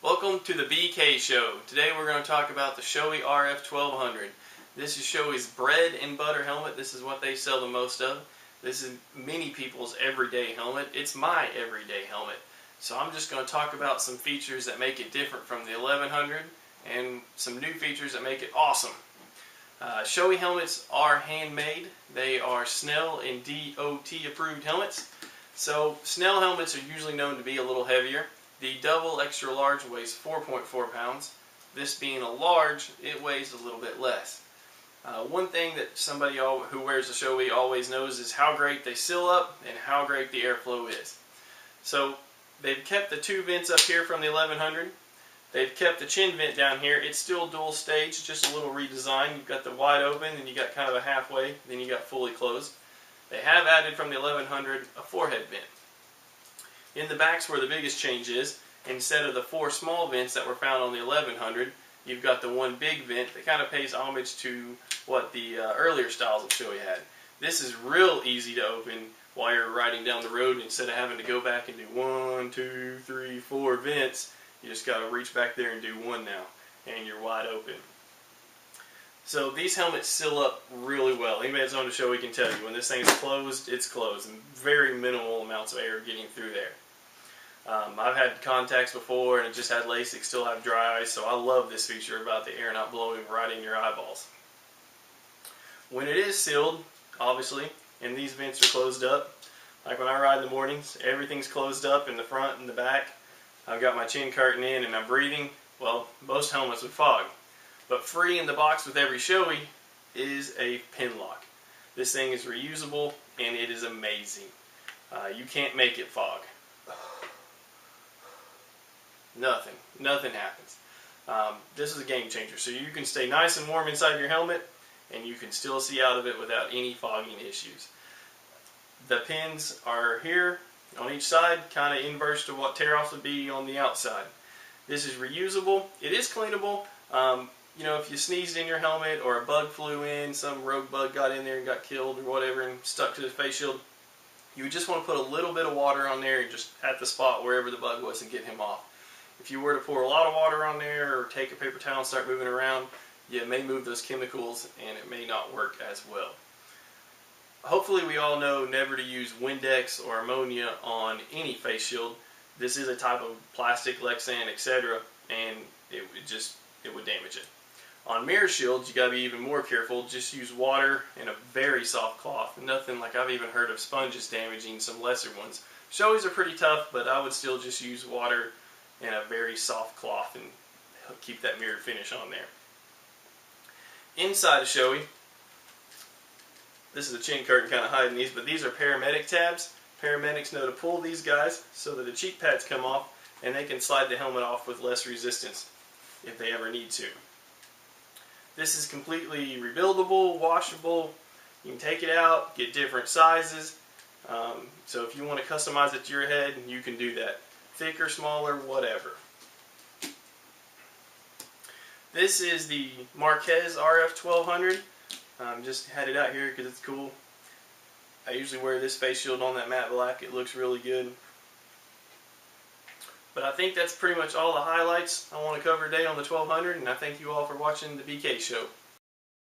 Welcome to the BK Show. Today we're going to talk about the Shoei RF1200. This is Shoei's bread and butter helmet. This is what they sell the most of. This is many people's everyday helmet. It's my everyday helmet. So I'm just going to talk about some features that make it different from the 1100 and some new features that make it awesome. Shoei helmets are handmade. They are Snell and DOT approved helmets. So Snell helmets are usually known to be a little heavier. The double extra large weighs 4.4 pounds. This being a large, it weighs a little bit less. One thing that somebody who wears a Shoei always knows is how great they seal up and how great the airflow is. So they've kept the two vents up here from the 1100. They've kept the chin vent down here. It's still dual stage, just a little redesign. You've got the wide open and you got kind of a halfway, then you got fully closed. They have added from the 1100 a forehead vent. In the back's where the biggest change is. Instead of the four small vents that were found on the 1100, you've got the one big vent that kind of pays homage to what the earlier styles of Shoei had. This is real easy to open while you're riding down the road. Instead of having to go back and do 1, 2, 3, 4 vents, you just got to reach back there and do one now, and you're wide open. So these helmets seal up really well. Anybody that's owned a Shoei can tell you when this thing's closed, it's closed, and very minimal amounts of air getting through there. I've had contacts before and it just had LASIK, still have dry eyes, so I love this feature about the air not blowing right in your eyeballs. When it is sealed, obviously, and these vents are closed up, like when I ride in the mornings, everything's closed up in the front and the back. I've got my chin curtain in and I'm breathing. Well, most helmets would fog. But free in the box with every Shoei is a pin lock. This thing is reusable and it is amazing. You can't make it fog. Nothing happens. This is a game changer. So you can stay nice and warm inside your helmet and you can still see out of it without any fogging issues. The pins are here on each side, kind of inverse to what tear-offs would be on the outside. This is reusable. It is cleanable. You know, if you sneezed in your helmet or a bug flew in, some rogue bug got in there and got killed or whatever and stuck to the face shield, you would just want to put a little bit of water on there and just at the spot wherever the bug was and get him off. If you were to pour a lot of water on there or take a paper towel and start moving around, you may move those chemicals and it may not work as well. Hopefully we all know never to use Windex or ammonia on any face shield. This is a type of plastic, Lexan, etc., and it would damage it. On mirror shields, you got to be even more careful. Just use water and a very soft cloth. Nothing like I've even heard of sponges damaging some lesser ones. Shoeis are pretty tough, but I would still just use water and a very soft cloth and keep that mirror finish on there. Inside a Shoei, this is the chin curtain kind of hiding these, but these are paramedic tabs. Paramedics know to pull these guys so that the cheek pads come off and they can slide the helmet off with less resistance if they ever need to. This is completely rebuildable, washable. You can take it out, get different sizes. So if you want to customize it to your head, you can do that. Thicker, smaller, whatever. This is the Marquez RF1200. Just had it out here because it's cool. I usually wear this face shield on that matte black. It looks really good. But I think that's pretty much all the highlights I want to cover today on the 1200, and I thank you all for watching the BK Show.